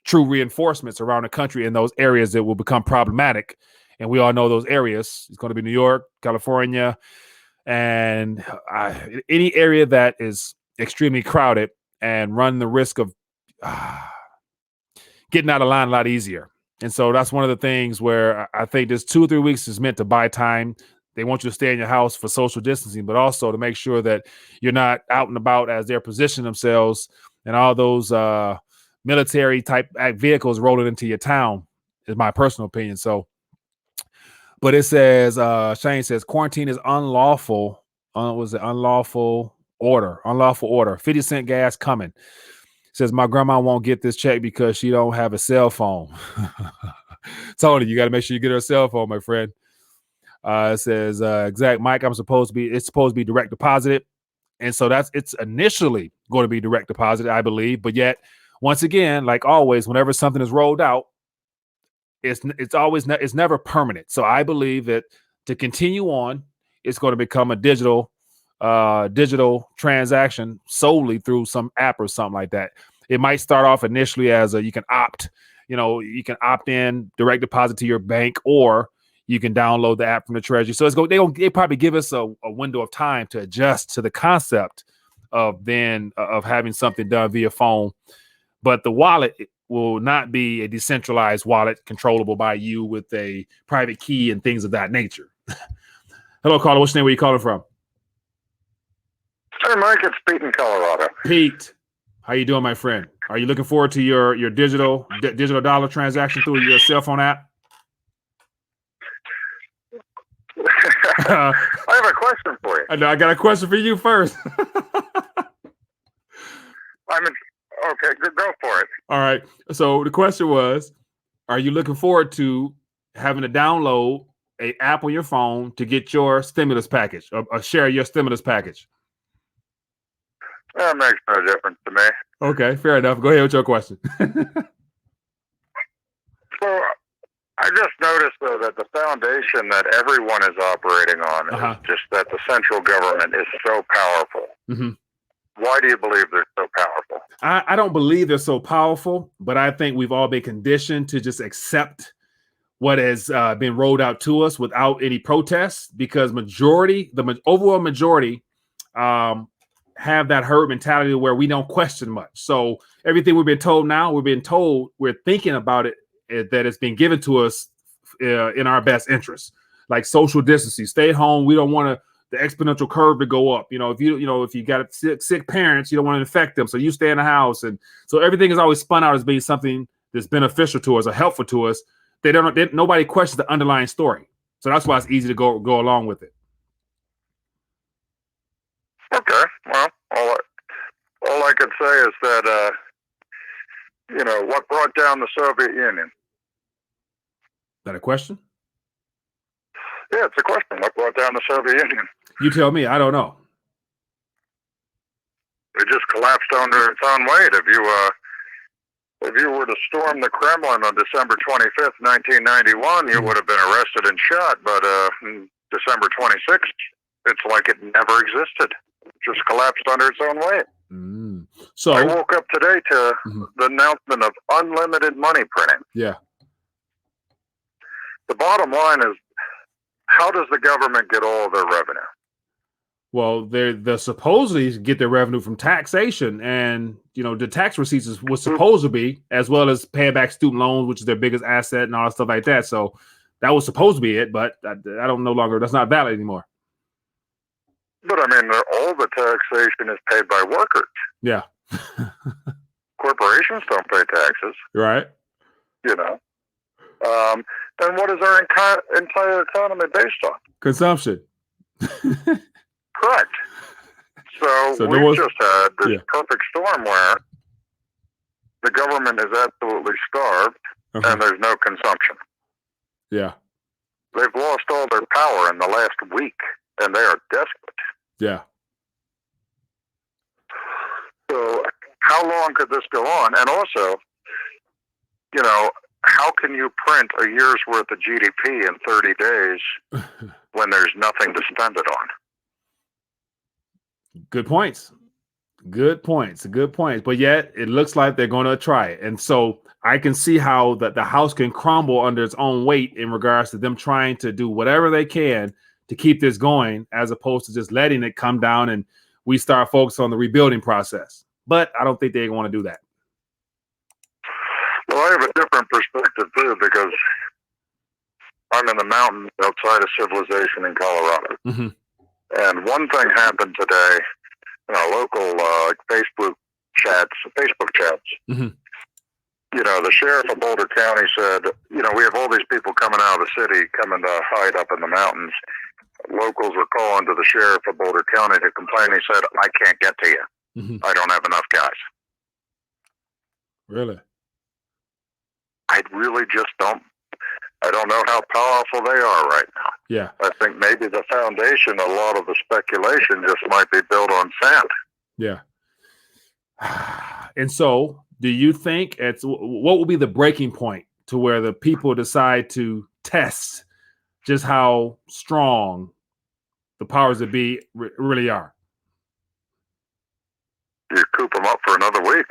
true reinforcements around the country in those areas that will become problematic. And we all know those areas. It's going to be New York, California, and any area that is extremely crowded and run the risk of getting out of line a lot easier. And so that's one of the things where I think this 2 or 3 weeks is meant to buy time. They want you to stay in your house for social distancing, but also to make sure that you're not out and about as they're positioning themselves and all those military type vehicles rolling into your town, is my personal opinion. So, but it says, Shane says, quarantine is unlawful. Unlawful order. 50 cent gas coming. Says, my grandma won't get this check because she don't have a cell phone. Tony, you got to make sure you get her a cell phone, my friend. It says, exact Mike, it's supposed to be direct deposited. And so it's initially going to be direct deposited, I believe. But yet, once again, like always, whenever something is rolled out, it's never permanent. So I believe that to continue on, it's going to become a digital transaction solely through some app or something like that. It might start off initially as you can opt in direct deposit to your bank, or you can download the app from the Treasury. So they probably give us a window of time to adjust to the concept of having something done via phone. But the wallet will not be a decentralized wallet controllable by you with a private key and things of that nature. Hello, caller. What's your name? Where you calling from? Hey, Mike. It's Pete in Colorado. Pete, how you doing, my friend? Are you looking forward to your digital dollar transaction through your cell phone app? I have a question for you. I know. I got a question for you first. Okay, go for it. All right. So the question was, are you looking forward to having to download an app on your phone to get your stimulus package or share your stimulus package? That makes no difference to me. Okay, fair enough. Go ahead with your question. So I just noticed, though, that the foundation that everyone is operating on is just that the central government is so powerful. Mm-hmm. Why do you believe they're so powerful? I don't believe they're so powerful, but I think we've all been conditioned to just accept what has been rolled out to us without any protests, because the overall majority have that herd mentality where we don't question much. So everything we've been told now, we're thinking about it, that it's been given to us in our best interest, like social distancing, stay at home. We don't want the exponential curve to go up. If you got sick parents, you don't want to infect them, so you stay in the house. And so everything is always spun out as being something that's beneficial to us or helpful to us. Nobody questions the underlying story, so that's why it's easy to go along with it. Okay, well, all I can say is that what brought down the Soviet Union? Is that a question? Yeah, it's a question. What brought down the Soviet Union? You tell me. I don't know. It just collapsed under its own weight. If you were to storm the Kremlin on December 25th, 1991, you would have been arrested and shot. But December 26th, it's like it never existed. It just collapsed under its own weight. So I woke up today to the announcement of unlimited money printing. Yeah. The bottom line is, how does the government get all of their revenue? Well, they're supposedly get their revenue from taxation, and the tax receipts was supposed to be, as well as paying back student loans, which is their biggest asset, and all that stuff like that. So that was supposed to be it, but I don't no longer. That's not valid anymore. But I mean, all the taxation is paid by workers. Yeah. Corporations don't pay taxes. Right. And what is our entire economy based on? Consumption. Correct. So we've just had this perfect storm where the government is absolutely starved and there's no consumption. Yeah. They've lost all their power in the last week, and they are desperate. Yeah. So how long could this go on? And also, how can you print a year's worth of GDP in 30 days when there's nothing to spend it on? Good points. Good points. But yet it looks like they're going to try it. And so I can see how the house can crumble under its own weight in regards to them trying to do whatever they can to keep this going, as opposed to just letting it come down and we start focusing on the rebuilding process. But I don't think they want to do that. Well, I have a different perspective too, because I'm in the mountains outside of civilization in Colorado. And one thing happened today in our local Facebook chats. The sheriff of Boulder County said, we have all these people coming out of the city, coming to hide up in the mountains. Locals were calling to the sheriff of Boulder County to complain. He said, I can't get to you. I don't have enough guys. Really? I really just don't. I don't know how powerful they are right now. Yeah. I think maybe the foundation, a lot of the speculation just might be built on sand. Yeah. And so do you think what will be the breaking point to where the people decide to test just how strong the powers that be really are? You coop them up for another week.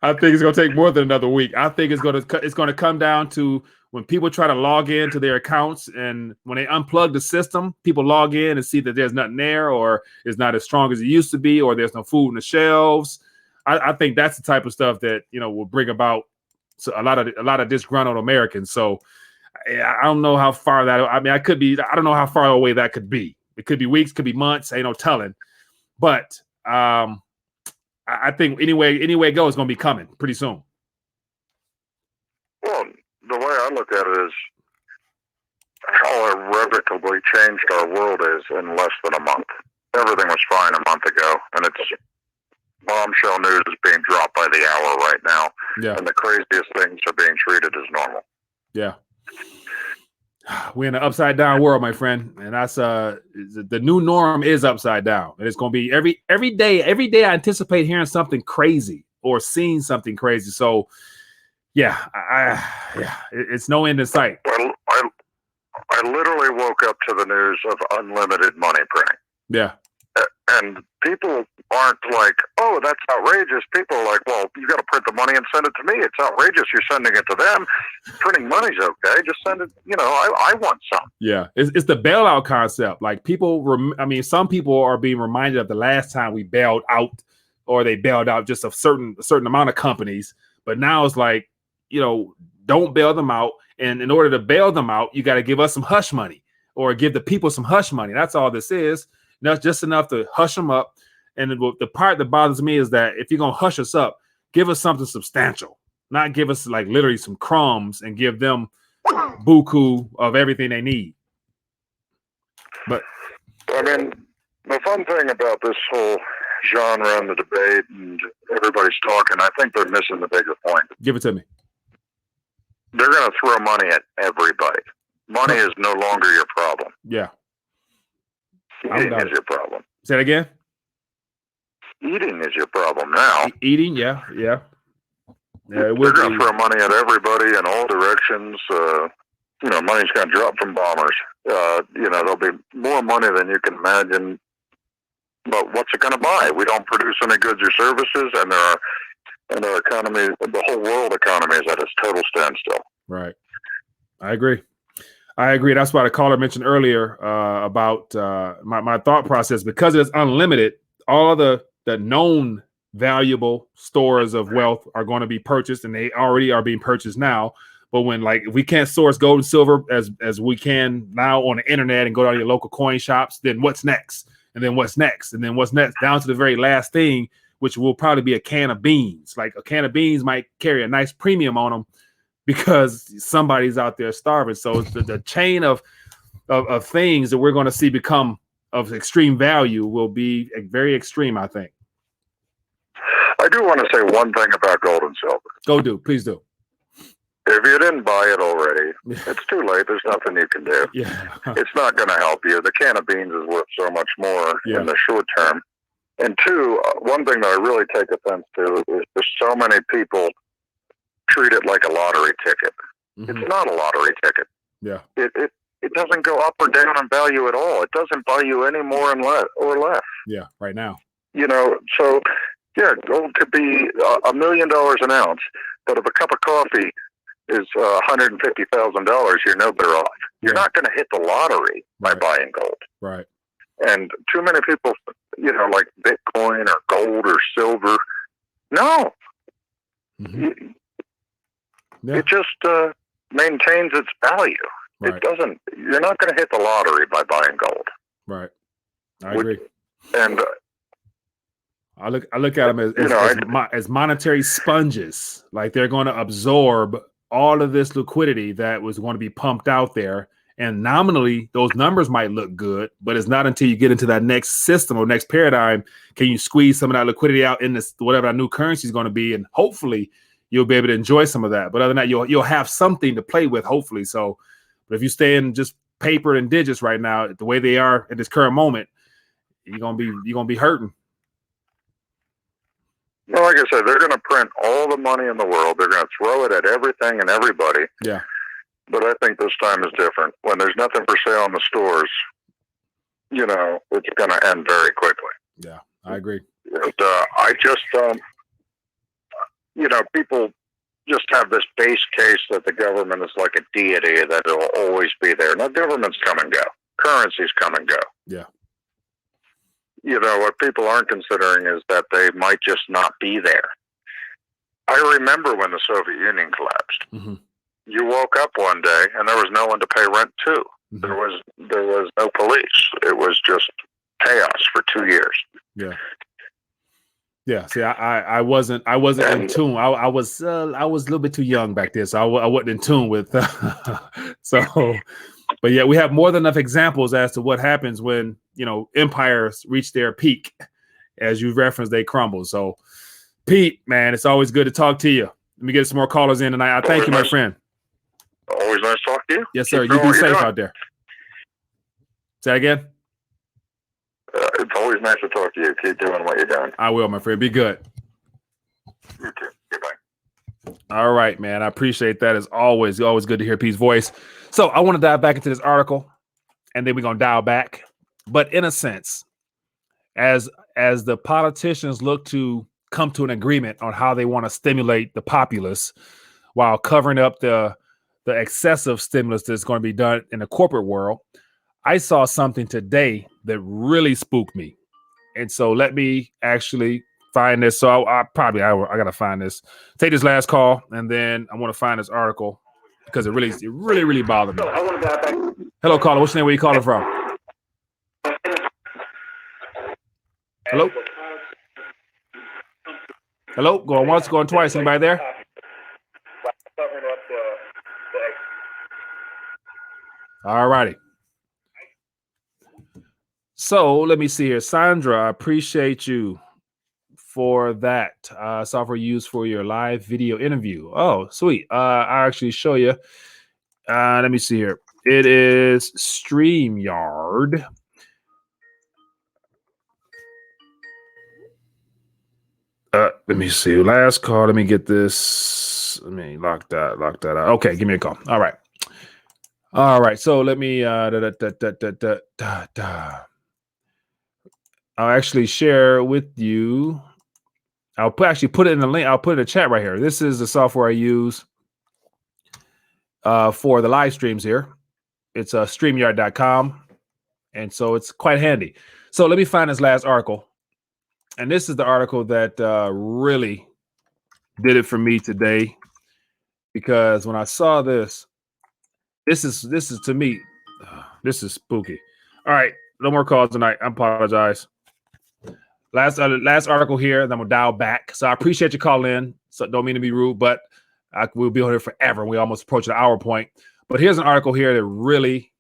I think it's going to take more than another week. I think it's going to come down to when people try to log into their accounts, and when they unplug the system, people log in and see that there's nothing there, or it's not as strong as it used to be, or there's no food in the shelves. I think that's the type of stuff that will bring about a lot of disgruntled Americans. So I don't know how far that. I mean, I don't know how far away that could be. It could be weeks, could be months. Ain't no telling. But I think anyway it goes, it's going to be coming pretty soon. Well, the way I look at it is how irrevocably changed our world is in less than a month. Everything was fine a month ago, and bombshell news is being dropped by the hour right now, Yeah. and the craziest things are being treated as normal. Yeah. We're in an upside down world, my friend, and that's the new norm is upside down, and it's going to be every day. Every day, I anticipate hearing something crazy or seeing something crazy. So, yeah, it's no end in sight. Well, I literally woke up to the news of unlimited money printing. Yeah. And people aren't like, oh, that's outrageous. People are like, well, you got to print the money and send it to me. It's outrageous. You're sending it to them. Printing money's okay. Just send it. You know, I want some. Yeah. It's the bailout concept. Like people, some people are being reminded of the last time we bailed out, or they bailed out just a certain amount of companies. But now it's like, you know, don't bail them out. And in order to bail them out, you got to give us some hush money, or give the people some hush money. That's all this is. That's just enough to hush them up. And the part that bothers me is that if you're going to hush us up, give us something substantial, not give us like literally some crumbs and give them buku of everything they need. But I mean, the fun thing about this whole genre and the debate and everybody's talking, I think they're missing the bigger point. give it to me. They're going to throw money at everybody. Money is no longer your problem. Yeah. Eating is your problem. Say it again. Eating is your problem now. Eating, yeah. They're going to throw money at everybody in all directions. You know, money's going to drop from bombers. You know, there'll be more money than you can imagine. But what's it going to buy? We don't produce any goods or services, and our economy, the whole world economy, is at its total standstill. Right. I agree. That's why the caller mentioned earlier about my thought process. Because it's unlimited, all the known valuable stores of wealth are going to be purchased, and they already are being purchased now. But when, like, if we can't source gold and silver as we can now on the internet and go down to your local coin shops, then what's next? And then what's next? And then what's next? Down to the very last thing, which will probably be a can of beans. Like, a can of beans might carry a nice premium on them because somebody's out there starving. So the chain of things that we're going to see become of extreme value will be very extreme, I think. I do want to say one thing about gold and silver. Please do. If you didn't buy it already, it's too late. There's nothing you can do. Yeah. It's not going to help you. The can of beans is worth so much more in the short term. And two, one thing that I really take offense to is there's so many people treat it like a lottery ticket. Mm-hmm. It's not a lottery ticket. Yeah. It doesn't go up or down in value at all. It doesn't buy you any more or less. Yeah, right now. You know, so yeah, gold could be $1 million an ounce, but if a cup of coffee is $150,000, you're no better off. You're not going to hit the lottery by buying gold. Right. And too many people, you know, like Bitcoin or gold or silver. No. Mm-hmm. It just maintains its value. Right. It doesn't. You're not going to hit the lottery by buying gold. Right. I agree. And I look at them as monetary sponges. Like, they're going to absorb all of this liquidity that was going to be pumped out there. And nominally, those numbers might look good, but it's not until you get into that next system or next paradigm can you squeeze some of that liquidity out in this whatever that new currency is going to be, and hopefully you'll be able to enjoy some of that. But other than that, you'll have something to play with, hopefully. So, but if you stay in just paper and digits right now, the way they are at this current moment, you're gonna be hurting. Well, like I said, they're going to print all the money in the world. They're going to throw it at everything and everybody. Yeah. But I think this time is different. When there's nothing for sale in the stores, you know, it's going to end very quickly. Yeah, I agree. And, I just, you know, people just have this base case that the government is like a deity, that it will always be there. Now, governments come and go. Currencies come and go. Yeah. You know, what people aren't considering is that they might just not be there. I remember when the Soviet Union collapsed. Mm-hmm. You woke up one day and there was no one to pay rent to. Mm-hmm. There was no police. It was just chaos for 2 years. Yeah. Yeah. See, I wasn't in tune. I was a little bit too young back then, so I wasn't in tune with. So. But yeah, we have more than enough examples as to what happens when, you know, empires reach their peak as you referenced, they crumble. So, Pete, man, it's always good to talk to you. Let me get some more callers in tonight. I thank you, my friend. Always nice to talk to you. Yes, sir. Keep You doing be what you're safe doing. out there. Say that again. It's always nice to talk to you. Keep doing what you're doing. I will, my friend. Be good. You too. Goodbye. All right, man. I appreciate that as always. Always good to hear Pete's voice. So I want to dive back into this article, and then we're going to dial back. But in a sense, as the politicians look to come to an agreement on how they want to stimulate the populace while covering up the excessive stimulus that's going to be done in the corporate world, I saw something today that really spooked me. And so let me actually find this. So I got to find this. Take this last call, and then I want to find this article because it really bothered me. Hello, caller. What's your name? Where you calling from? Hello? Hello? Going once, going twice. Anybody there? All righty. So let me see here. Sandra, I appreciate you for that software used for your live video interview. Oh, sweet. I'll actually show you. Let me see here. It is Streamyard. Let me see. Last call. Let me get this. Let me lock that out. Okay, give me a call. All right. So let me I'll actually share with you. I'll put it in the link. I'll put it in the chat right here. This is the software I use for the live streams here. It's streamyard.com. And so it's quite handy. So let me find this last article. And this is the article that really did it for me today, because when I saw this is to me, this is spooky. All right, no more calls tonight. I apologize. Last article here, and then we'll dial back. So I appreciate you calling in. So don't mean to be rude, but we'll be on here forever. We almost approached the hour point. But here's an article here that really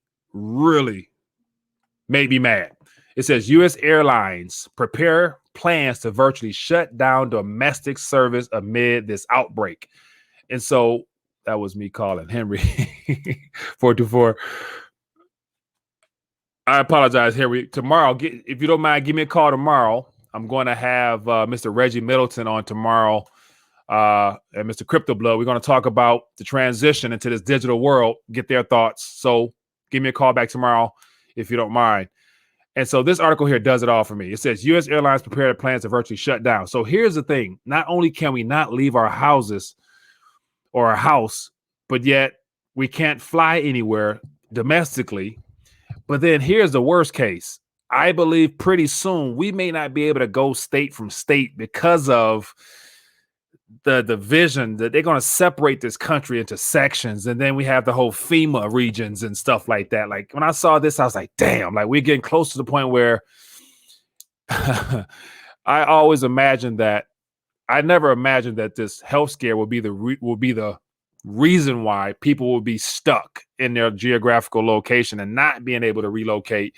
made me mad. It says U.S. Airlines prepare plans to virtually shut down domestic service amid this outbreak. And so that was me calling Henry 424. I apologize, Henry. Tomorrow, if you don't mind, give me a call tomorrow. I'm going to have Mr. Reggie Middleton on tomorrow and Mr. Crypto Blood. We're going to talk about the transition into this digital world, get their thoughts. So give me a call back tomorrow if you don't mind. And so this article here does it all for me. It says U.S. Airlines prepare plans to virtually shut down. So here's the thing. Not only can we not leave our houses or our house, but yet we can't fly anywhere domestically. But then here's the worst case. I believe pretty soon we may not be able to go state from state because of the division that they're going to separate this country into sections. And then we have the whole FEMA regions and stuff like that. Like when I saw this, I was like, damn, like we're getting close to the point where I always imagined that. I never imagined that this health scare will be the reason why people will be stuck in their geographical location and not being able to relocate,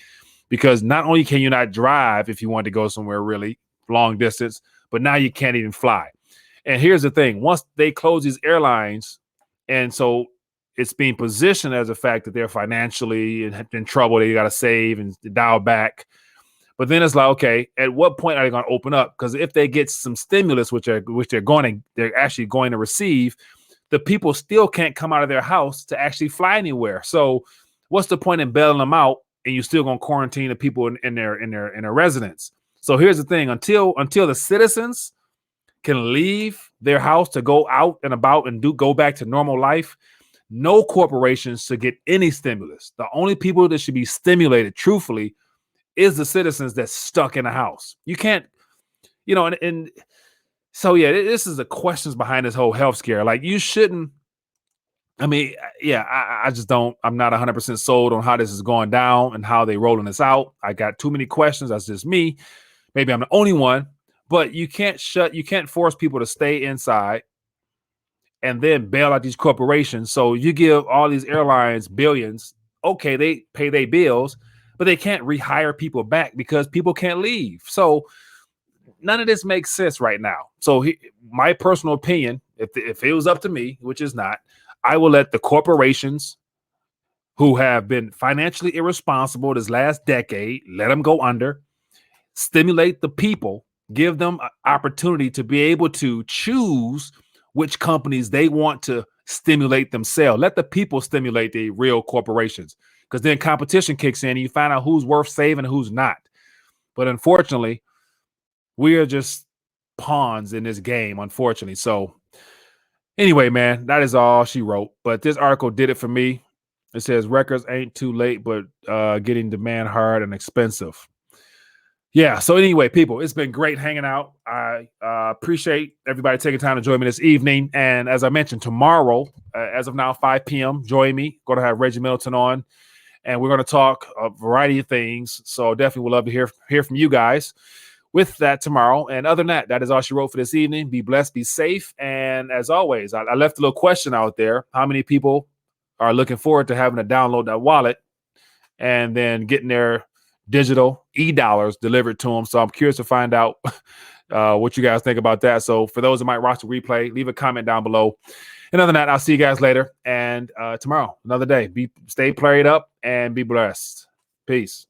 because not only can you not drive if you want to go somewhere really long distance, but now you can't even fly. And here's the thing. Once they close these airlines, and so it's being positioned as a fact that they're financially in trouble, they got to save and dial back. But then it's like, okay, at what point are they going to open up? Because if they get some stimulus, which they're actually going to receive, the people still can't come out of their house to actually fly anywhere. So what's the point in bailing them out and you're still going to quarantine the people in their residence? So here's the thing. Until the citizens can leave their house to go out and about and go back to normal life, no corporations should get any stimulus. The only people that should be stimulated, truthfully, is the citizens that's stuck in a house. You can't, and so, yeah, this is the questions behind this whole health scare. Like, you shouldn't, I just don't, I'm not 100% sold on how this is going down and how they rolling this out. I got too many questions. That's just me. Maybe I'm the only one, but you can't force people to stay inside and then bail out these corporations. So you give all these airlines billions. Okay, they pay their bills, but they can't rehire people back because people can't leave. So none of this makes sense right now. So my personal opinion, if it was up to me, which is not, I will let the corporations who have been financially irresponsible this last decade, let them go under, stimulate the people, give them an opportunity to be able to choose which companies they want to stimulate themselves. Let the people stimulate the real corporations, because then competition kicks in and you find out who's worth saving and who's not. But unfortunately, we are just pawns in this game, unfortunately. So anyway, man, that is all she wrote. But this article did it for me. It says records ain't too late, but getting demand hard and expensive. Yeah. So anyway, people, it's been great hanging out. I appreciate everybody taking time to join me this evening. And as I mentioned, tomorrow, as of now, 5 p.m., join me. Going to have Reggie Middleton on, and we're going to talk a variety of things. So definitely would love to hear from you guys with that tomorrow. And other than that, that is all she wrote for this evening. Be blessed, be safe. And as always, I left a little question out there. How many people are looking forward to having to download that wallet and then getting their digital e-dollars delivered to them? So I'm curious to find out what you guys think about that. So for those that might watch the replay, leave a comment down below. And other than that, I'll see you guys later. And tomorrow, another day. Stay played up and be blessed. Peace.